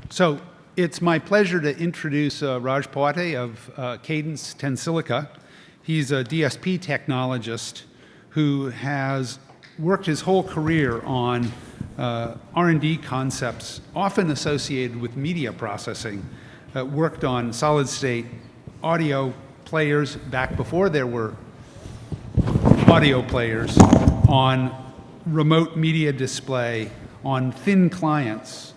So it's my pleasure to introduce Raj PAWATE of Cadence Tensilica. He's a DSP technologist who has worked his whole career on R&D concepts, often associated with media processing. Worked on solid-state audio players back before there were audio players, on remote media display, on thin clients,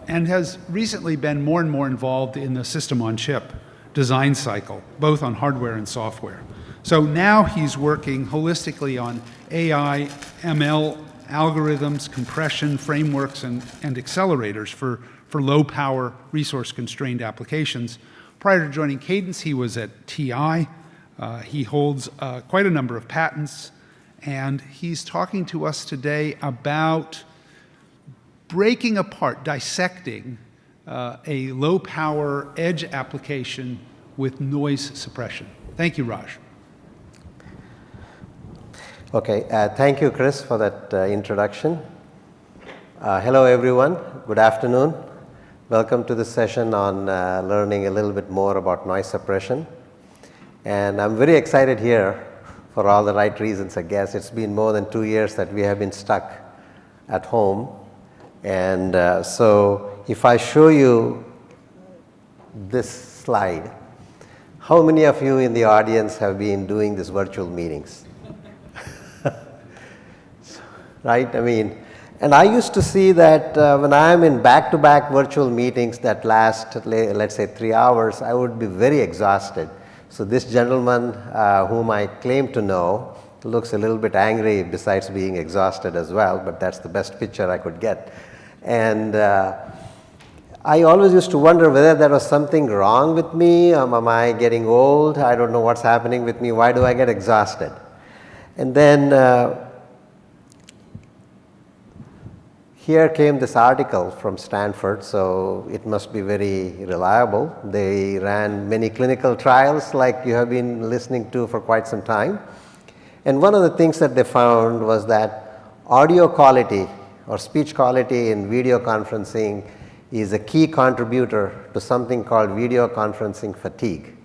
and has recently been more and more involved in the system-on-chip design cycle, both on hardware and software. So now he's working holistically on AI, ML algorithms, compression, frameworks, and accelerators for low-power, resource-constrained applications. Prior to joining Cadence, he was at TI. He holds quite a number of patents, and he's talking to us today about breaking apart, dissecting a low-power edge application with noise suppression. Thank you, Raj. Okay, thank you, Chris, for that introduction. Hello, everyone. Good afternoon. Welcome to this session on learning a little bit more about noise suppression. And I'm very excited here for all the right reasons, I guess. It's been more than 2 years that we have been stuck at home. And so if I show you this slide, how many of you in the audience have been doing these virtual meetings? Right? I mean, and I used to see that when I'm in back-to-back virtual meetings that last, let's say, 3 hours, I would be very exhausted. So this gentleman, whom I claim to know, looks a little bit angry besides being exhausted as well, but that's the best picture I could get. And I always used to wonder whether there was something wrong with me. Am I getting old? I don't know what's happening with me. Why do I get exhausted? And then here came this article from Stanford, so it must be very reliable. They ran many clinical trials like you have been listening to for quite some time. And one of the things that they found was that audio quality or speech quality in video conferencing is a key contributor to something called video conferencing fatigue.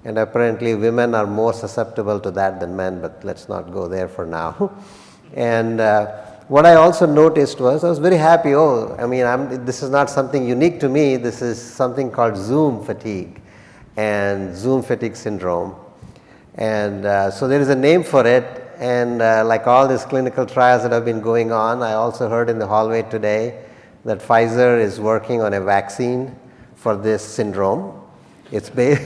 And apparently women are more susceptible to that than men, but let's not go there for now. And what I also noticed was I was very happy. Oh, I mean, this is not something unique to me. This is something called Zoom fatigue and Zoom fatigue syndrome. And so there is a name for it. And like all these clinical trials that have been going on, I also heard in the hallway today that Pfizer is working on a vaccine for this syndrome. It's based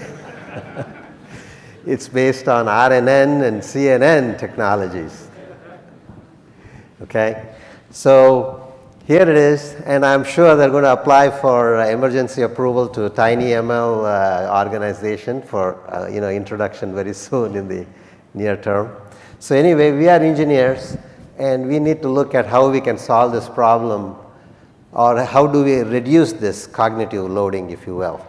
it's based on RNN and CNN technologies. Okay, so here it is, and I'm sure they're going to apply for emergency approval to tinyML organization for introduction very soon in the near term. So anyway, we are engineers, and we need to look at how we can solve this problem, or how do we reduce this cognitive loading, if you will.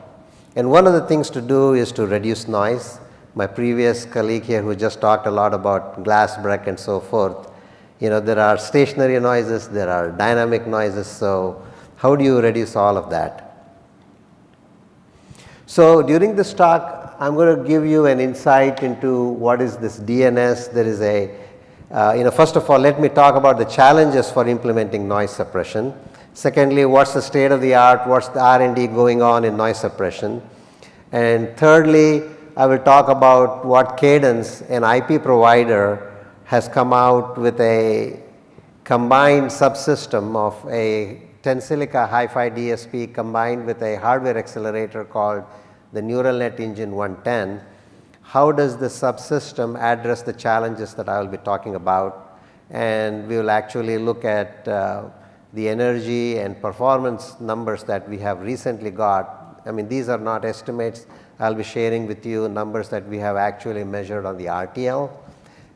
And one of the things to do is to reduce noise. My previous colleague here who just talked a lot about glass break and so forth, there are stationary noises, there are dynamic noises, so how do you reduce all of that? So during this talk, I'm going to give you an insight into what is this DNS. There is a, first of all, let me talk about the challenges for implementing noise suppression. Secondly, what's the state of the art, what's the R&D going on in noise suppression. And thirdly, I will talk about what Cadence, an IP provider, has come out with a combined subsystem of a Tensilica Hi-Fi DSP combined with a hardware accelerator called the Neural Net Engine 110. How does the subsystem address the challenges that I will be talking about? And we will actually look at the energy and performance numbers that we have recently got. I mean, these are not estimates. I'll be sharing with you numbers that we have actually measured on the RTL.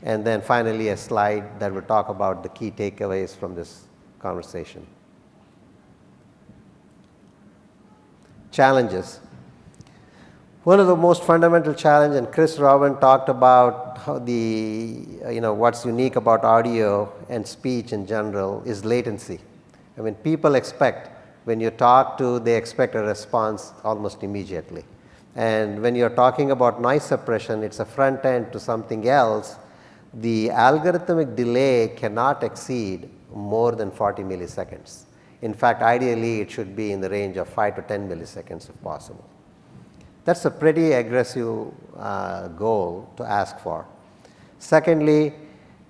And then finally a slide that will talk about the key takeaways from this conversation. Challenges. One of the most fundamental challenge, and Chris Robin talked about how what's unique about audio and speech in general is latency. I mean, people expect when you talk to, they expect a response almost immediately. And when you're talking about noise suppression, it's a front end to something else. The algorithmic delay cannot exceed more than 40 milliseconds. In fact, ideally, it should be in the range of 5 to 10 milliseconds if possible. That's a pretty aggressive goal to ask for. Secondly,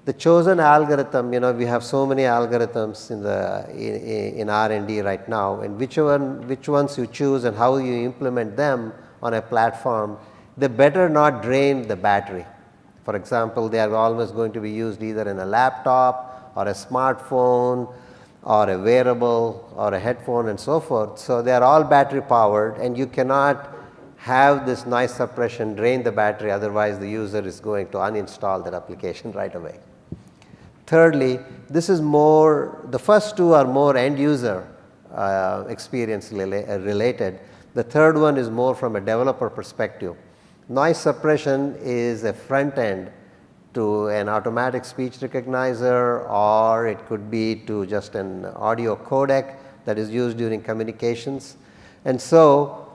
the chosen algorithm, we have so many algorithms in R&D right now, and which ones you choose and how you implement them on a platform, they better not drain the battery. For example, they are always going to be used either in a laptop or a smartphone or a wearable or a headphone and so forth. So they are all battery powered, and you cannot have this noise suppression drain the battery, otherwise the user is going to uninstall that application right away. Thirdly, this is more, the first two are more end user experience related. The third one is more from a developer perspective. Noise suppression is a front end to an automatic speech recognizer, or it could be to just an audio codec that is used during communications. And so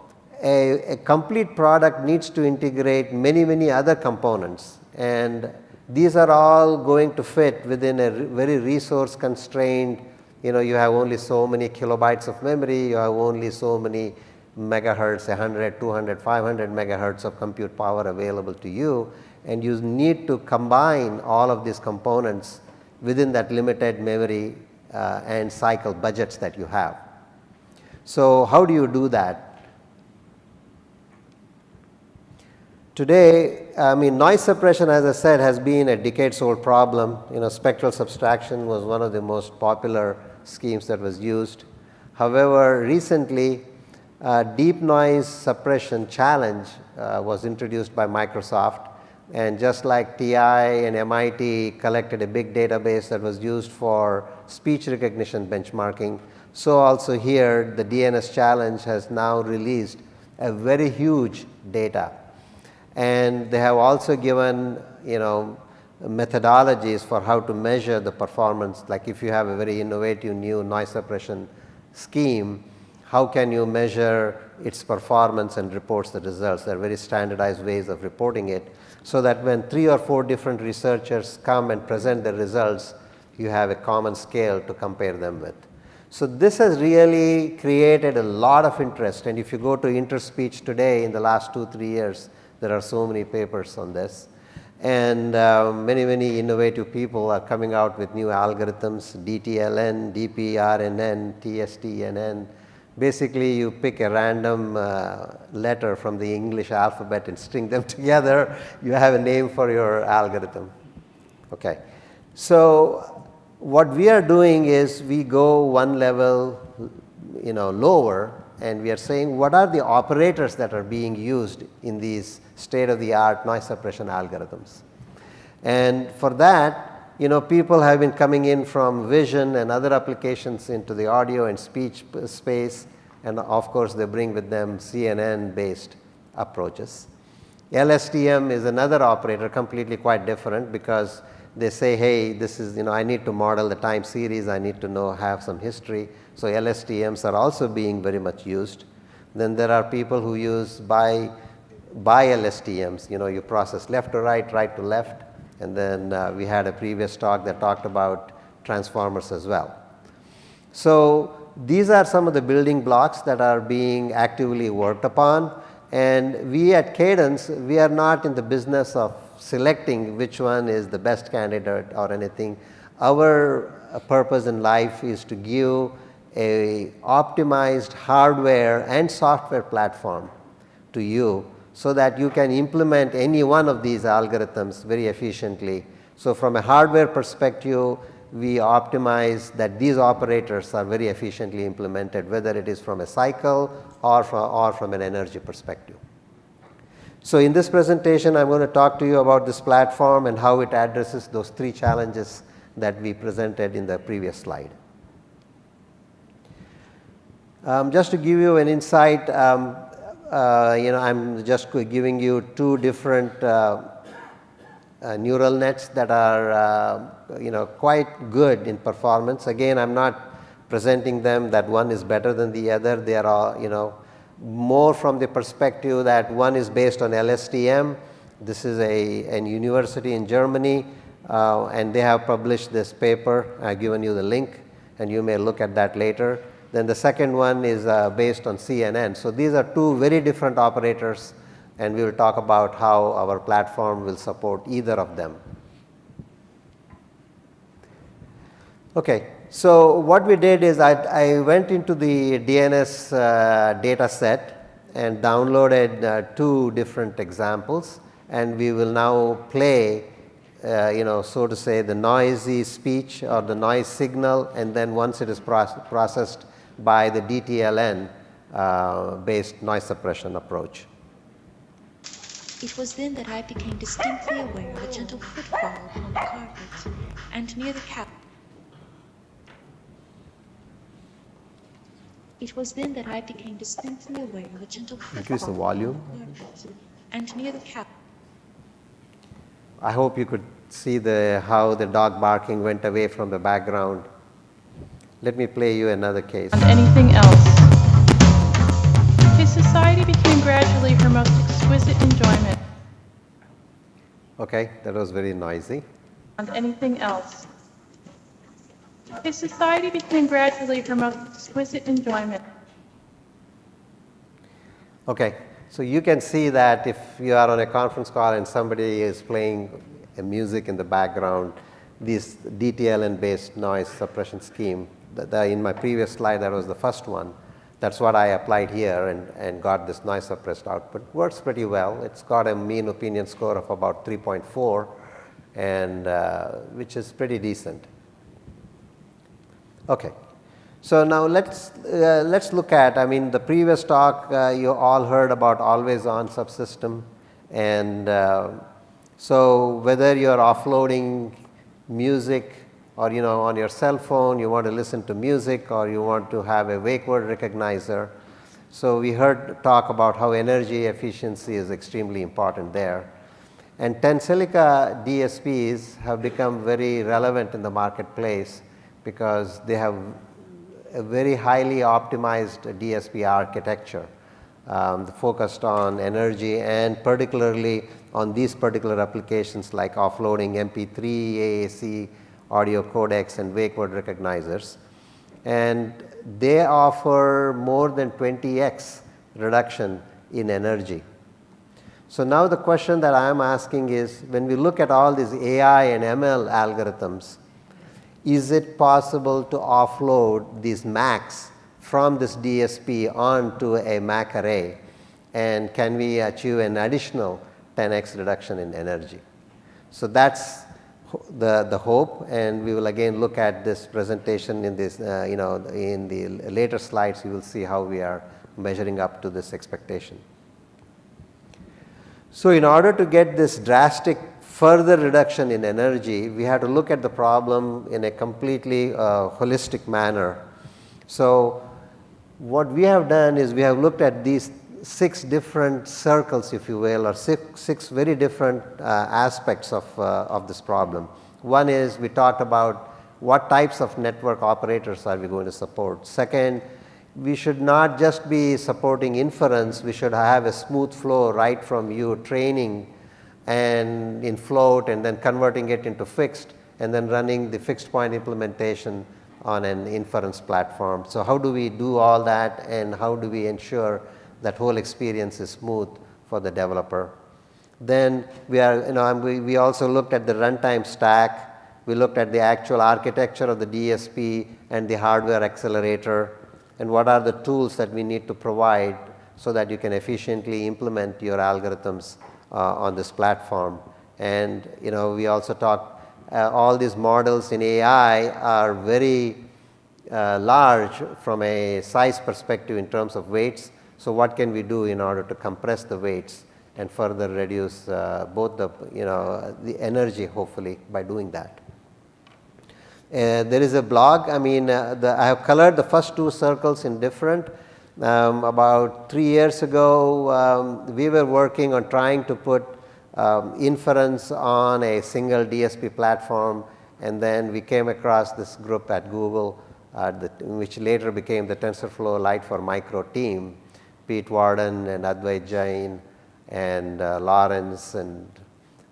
a complete product needs to integrate many other components, and these are all going to fit within a very resource constrained, you have only so many kilobytes of memory, you have only so many megahertz, 100, 200, 500 megahertz of compute power available to you, and you need to combine all of these components within that limited memory and cycle budgets that you have. So how do you do that? Today, noise suppression, as I said, has been a decades-old problem. Spectral subtraction was one of the most popular schemes that was used. However, recently, deep noise suppression challenge was introduced by Microsoft, and just like TI and MIT collected a big database that was used for speech recognition benchmarking, so also here the DNS challenge has now released a very huge data. And they have also given methodologies for how to measure the performance. Like if you have a very innovative new noise suppression scheme, how can you measure its performance and reports the results? There are very standardized ways of reporting it, so that when 3 or 4 different researchers come and present the results, you have a common scale to compare them with. So this has really created a lot of interest, and if you go to Interspeech today in the last 2-3 years, there are so many papers on this, and many innovative people are coming out with new algorithms, DTLN, DPRNN, TSTNN. Basically, you pick a random letter from the English alphabet and string them together. You have a name for your algorithm. Okay. So what we are doing is we go one level lower, and we are saying what are the operators that are being used in these state-of-the-art noise suppression algorithms. And for that, people have been coming in from vision and other applications into the audio and speech space, and of course they bring with them CNN-based approaches. LSTM is another operator, completely quite different, because they say, hey, this is, I need to model the time series, I need to have some history. So LSTMs are also being very much used. Then there are people who use by LSTMs, you process left to right, right to left, and then we had a previous talk that talked about transformers as well. So these are some of the building blocks that are being actively worked upon, and we at Cadence, we are not in the business of selecting which one is the best candidate or anything. Our purpose in life is to give a optimized hardware and software platform to you, so that you can implement any one of these algorithms very efficiently. So from a hardware perspective, we optimize that these operators are very efficiently implemented, whether it is from a cycle or from an energy perspective. So in this presentation, I'm going to talk to you about this platform and how it addresses those 3 challenges that we presented in the previous slide. Just to give you an insight, I'm just giving you 2 different neural nets that are quite good in performance. Again, I'm not presenting them that one is better than the other. They are all, you know, more from the perspective that one is based on LSTM. This is an university in Germany, and they have published this paper. I've given you the link, and you may look at that later. Then the second one is based on CNN. So these are two very different operators, and we will talk about how our platform will support either of them. Okay, so what we did is I went into the DNS data set and downloaded two different examples, and we will now play you know, so to say, the noisy speech or the noise signal, and then once it is processed by the DTLN based noise suppression approach. It was then that I became distinctly aware of a gentle footfall upon the carpet, and near the cap. It was then that I became distinctly aware of a gentle footfall Increase the volume. upon the carpet, and near the cap. I hope you could see how the dog barking went away from the background. Let me play you another case. And anything else. His society became gradually her most exquisite enjoyment. Okay, that was very noisy. And anything else. His society became gradually her most exquisite enjoyment. Okay, so you can see that if you are on a conference call and somebody is playing a music in the background, this DTLN based noise suppression scheme, in my previous slide that was the first one. That's what I applied here and got this noise suppressed output. Works pretty well. It's got a mean opinion score of about 3.4, and which is pretty decent. Okay, so now let's look at, I mean, the previous talk you all heard about always on subsystem, and so whether you're offloading music or, you know, on your cell phone you want to listen to music, or you want to have a wake word recognizer. So we heard talk about how energy efficiency is extremely important there. And Tensilica DSPs have become very relevant in the marketplace because they have a very highly optimized DSP architecture focused on energy and particularly on these particular applications like offloading MP3, AAC, audio codecs, and wake word recognizers. And they offer more than 20x reduction in energy. So now the question that I am asking is, when we look at all these AI and ML algorithms, is it possible to offload these MACs from this DSP onto a MAC array, and can we achieve an additional 10x reduction in energy? So that's the hope, and we will again look at this presentation in this, you know, in the later slides you will see how we are measuring up to this expectation. So in order to get this drastic further reduction in energy, we have to look at the problem in a completely holistic manner. So what we have done is we have looked at these 6 different circles, if you will, or six very different aspects of this problem. One is we talked about what types of network operators are we going to support. Second, we should not just be supporting inference, we should have a smooth flow right from you training and in float and then converting it into fixed and then running the fixed point implementation on an inference platform. So how do we do all that, and how do we ensure that whole experience is smooth for the developer? Then we also looked at the runtime stack. We looked at the actual architecture of the DSP and the hardware accelerator, and what are the tools that we need to provide so that you can efficiently implement your algorithms on this platform. And we also talked all these models in AI are very large from a size perspective in terms of weights. So what can we do in order to compress the weights and further reduce both the energy, hopefully, by doing that. There is a blog. I mean, I have colored the first 2 circles in different. About 3 years ago, we were working on trying to put inference on a single DSP platform, and then we came across this group at Google which later became the TensorFlow Lite for Micro team, Pete Warden and Advait Jain and Lawrence and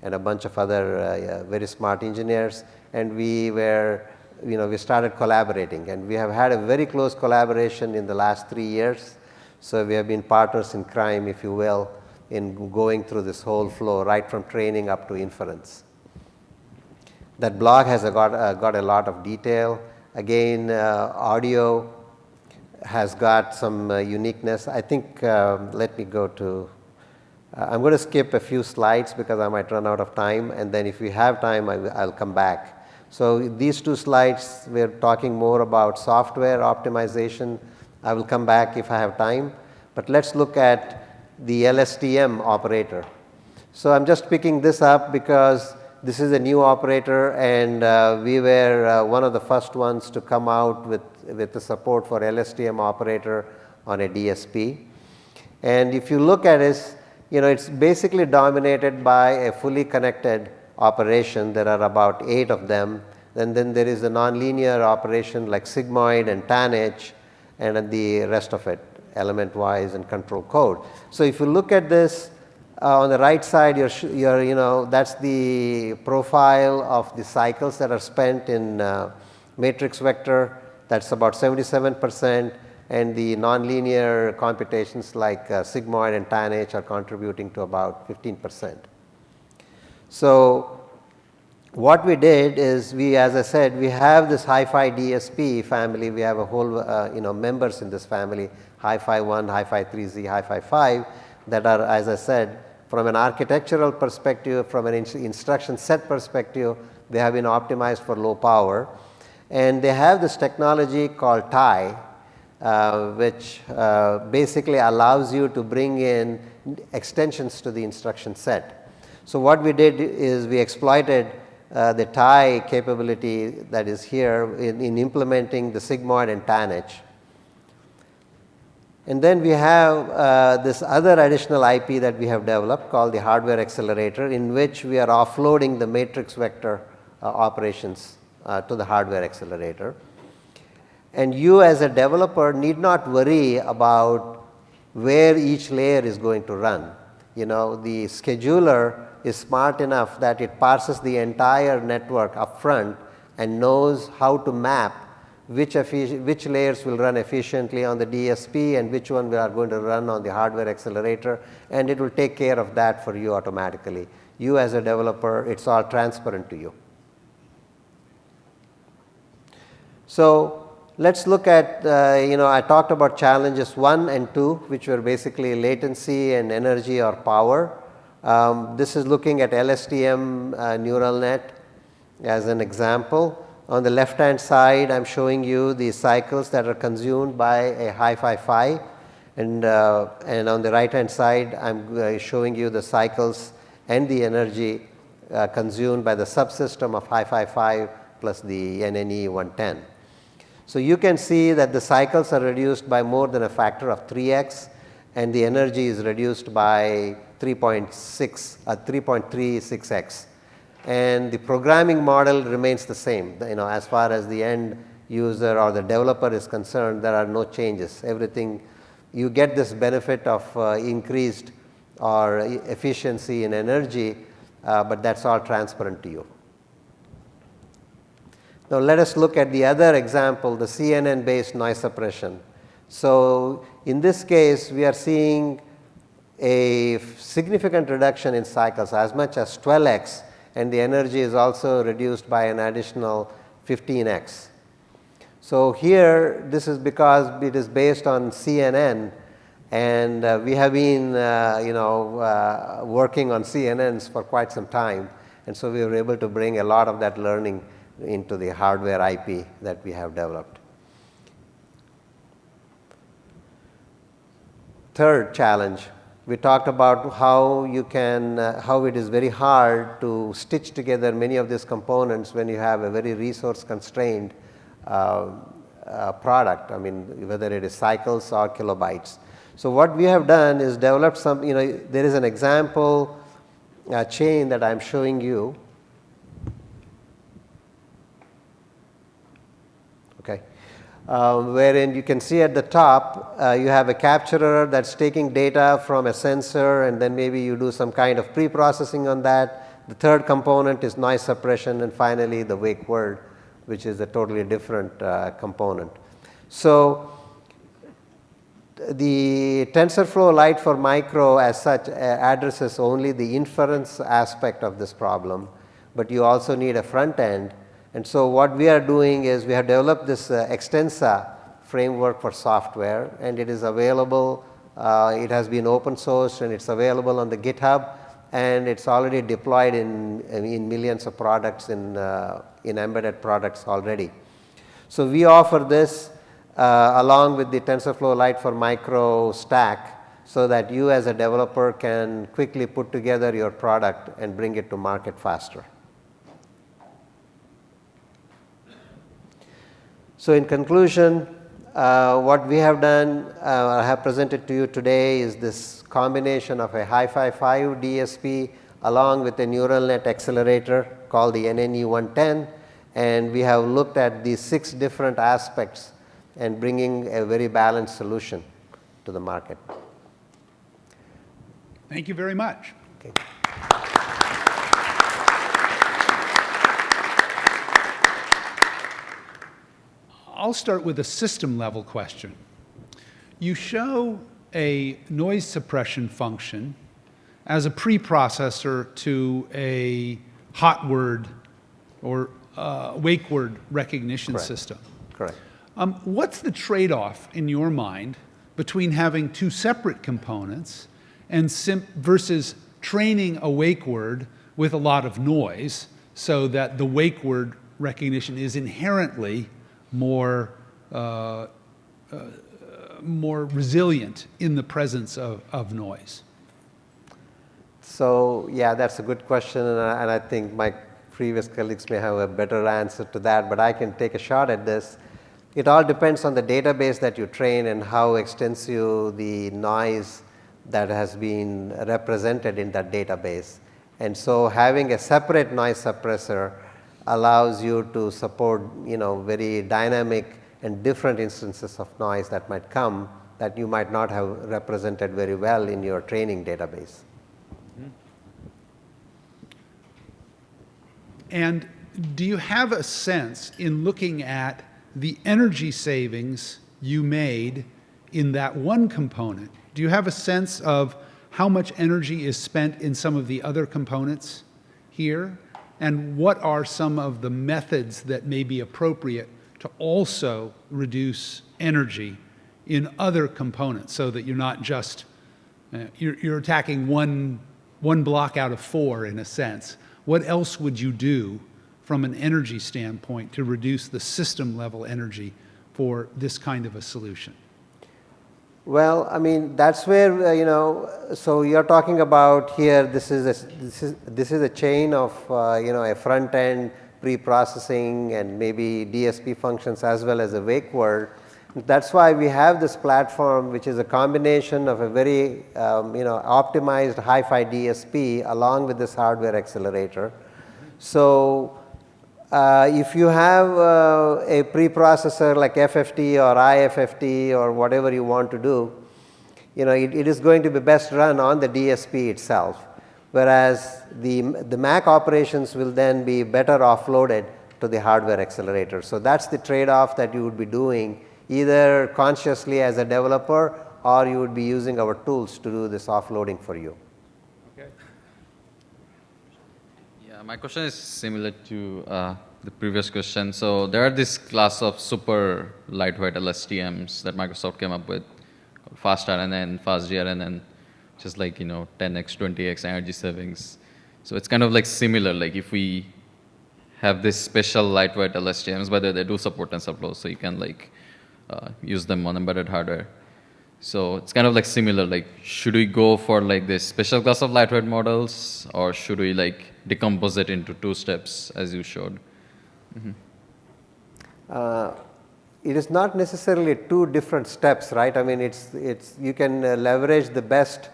a bunch of other very smart engineers. And we were, we started collaborating, and we have had a very close collaboration in the last 3 years. So we have been partners in crime, if you will, in going through this whole flow, right from training up to inference. That blog has got a lot of detail. Again, audio has got some uniqueness. I think, let me go to, I'm going to skip a few slides because I might run out of time, and then if we have time, I'll come back. So these 2 slides, we're talking more about software optimization. I will come back if I have time, but let's look at the LSTM operator. So I'm just picking this up because this is a new operator, and we were one of the first ones to come out with the support for LSTM operator on a DSP. And if you look at it, it's basically dominated by a fully connected operation. There are about 8 of them. And then there is a nonlinear operation like sigmoid and tanh, and then the rest of it, element-wise and control code. So if you look at this, on the right side, that's the profile of the cycles that are spent in matrix vector. That's about 77%, and the nonlinear computations like sigmoid and tanh are contributing to about 15%. So what we did is, as I said, we have this Hi-Fi DSP family. We have a whole members in this family, Hi-Fi 1, Hi-Fi 3Z, Hi-Fi 5, that are, as I said, from an architectural perspective, from an instruction set perspective, they have been optimized for low power. And they have this technology called TIE, which basically allows you to bring in extensions to the instruction set. So what we did is we exploited the TIE capability that is here in implementing the sigmoid and tanh. And then we have this other additional IP that we have developed called the hardware accelerator, in which we are offloading the matrix vector operations to the hardware accelerator. And you as a developer need not worry about where each layer is going to run. The scheduler is smart enough that it parses the entire network upfront and knows how to map which layers will run efficiently on the DSP and which one we are going to run on the hardware accelerator, and it will take care of that for you automatically. You as a developer, it's all transparent to you. So let's look at, I talked about challenges 1 and 2, which were basically latency and energy or power. This is looking at LSTM neural net as an example. On the left hand side, I'm showing you the cycles that are consumed by a Hi-Fi 5, and on the right hand side, I'm showing you the cycles and the energy consumed by the subsystem of Hi-Fi 5 plus the NNE 110. So you can see that the cycles are reduced by more than a factor of 3x, and the energy is reduced by 3.36x. And the programming model remains the same. As far as the end user or the developer is concerned, there are no changes. Everything, you get this benefit of increased or efficiency in energy, but that's all transparent to you. Now let us look at the other example, the CNN-based noise suppression. So in this case, we are seeing a significant reduction in cycles, as much as 12x, and the energy is also reduced by an additional 15x. So here, this is because it is based on CNN, and we have been working on CNNs for quite some time, and so we were able to bring a lot of that learning into the hardware IP that we have developed. Third challenge, we talked about how how it is very hard to stitch together many of these components when you have a very resource constrained product, whether it is cycles or kilobytes. So what we have done is developed some, there is an example chain that I'm showing you. Okay. wherein you can see at the top you have a capturer that's taking data from a sensor, and then maybe you do some kind of pre-processing on that. The third component is noise suppression, and finally the wake word, which is a totally different component. So the TensorFlow Lite for Micro as such addresses only the inference aspect of this problem, but you also need a front end. And so what we are doing is we have developed this Extensa framework for software, and it is available. It has been open sourced, and it's available on the GitHub, and it's already deployed in millions of products in embedded products already. So we offer this along with the TensorFlow Lite for Micro stack, so that you as a developer can quickly put together your product and bring it to market faster. So in conclusion, what we have done, I have presented to you today is this combination of a Hi-Fi 5 DSP along with a neural net accelerator called the NNE-110, and we have looked at these 6 different aspects and bringing a very balanced solution to the market. Thank you very much. Okay. I'll start with a system level question. You show a noise suppression function as a preprocessor to a hot word or wake word recognition Correct. system. Correct. What's the trade-off in your mind between having 2 separate components and versus training a wake word with a lot of noise so that the wake word recognition is inherently more resilient in the presence of noise? So yeah, that's a good question, and I think my previous colleagues may have a better answer to that, but I can take a shot at this. It all depends on the database that you train and how extensive the noise that has been represented in that database. And so having a separate noise suppressor allows you to support, very dynamic and different instances of noise that might come that you might not have represented very well in your training database. And do you have a sense in looking at the energy savings you made in that one component? Do you have a sense of how much energy is spent in some of the other components here? And what are some of the methods that may be appropriate to also reduce energy in other components so that you're not just, you're attacking one block out of 4 in a sense. What else would you do from an energy standpoint to reduce the system level energy for this kind of a solution? Well, I mean, that's where, so you're talking about here, this is a chain of, a front end pre-processing and maybe DSP functions as well as a wake word. That's why we have this platform, which is a combination of a very, optimized Hi-Fi DSP along with this hardware accelerator. So if you have a preprocessor like FFT or IFFT or whatever you want to do, it is going to be best run on the DSP itself, whereas the Mac operations will then be better offloaded to the hardware accelerator. So that's the trade-off that you would be doing either consciously as a developer, or you would be using our tools to do this offloading for you. Okay. Yeah, my question is similar to the previous question. So there are this class of super lightweight LSTMs that Microsoft came up with, called fast RNN, fast GRNN, just like 10x, 20x energy savings. So it's kind of like similar. Like if we have this special lightweight LSTMs, whether they do support TensorFlow, so you can use them on embedded hardware. So it's kind of like similar, like should we go for like this special class of lightweight models, or should we decompose it into 2 steps as you showed? It is not necessarily 2 different steps, right? I mean, you can leverage the best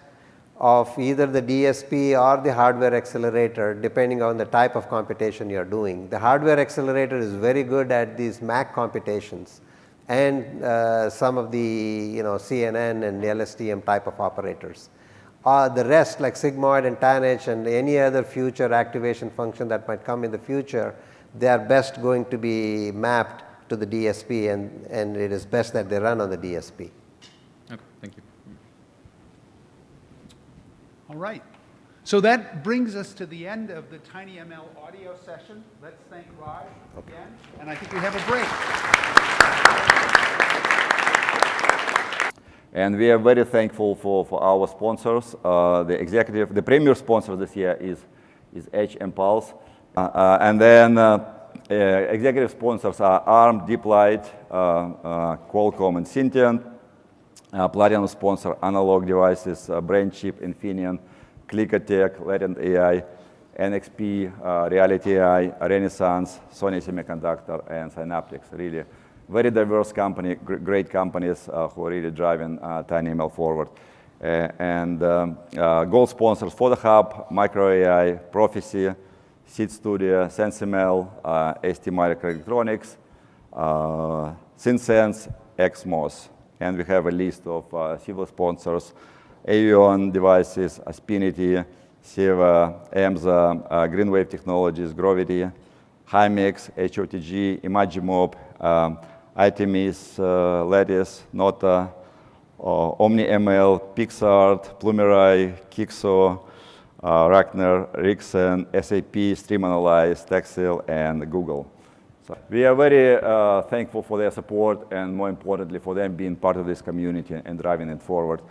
of either the DSP or the hardware accelerator depending on the type of computation you are doing. The hardware accelerator is very good at these Mac computations, and some of the CNN and the LSTM type of operators. The rest like sigmoid and tanh and any other future activation function that might come in the future, they are best going to be mapped to the DSP, and it is best that they run on the DSP. Okay, thank you. All right. So that brings us to the end of the tinyML audio session. Let's thank Raj again, and I think we have a break. And we are very thankful for our sponsors. The premier sponsor this year is Edge and Pulse. And then executive sponsors are ARM, DeepLight, Qualcomm, and Syntiant. Platinum sponsor Analog Devices, BrainChip, Infineon, Clickertech, Latent AI, NXP, Reality AI, Renaissance, Sony Semiconductor, and Synaptics. Really very diverse company, great companies who are really driving tinyML forward. And gold sponsors for the Hub, Micro AI, Prophecy, Seed Studio, SenseML, ST Microelectronics, SynSense, XMOS. And we have a list of civil sponsors: Avion Devices, Aspinity, Seva, EMSA, Greenwave Technologies, Gravity, Hymex, HOTG, Imagimob, ITMIS, Lattice, Nota, OmniML, Pixart, Plumerai, Kixo, Rachner, Rixen, SAP, StreamAnalyze, Texel, and Google. So we are very thankful for their support, and more importantly, for them being part of this community and driving it forward.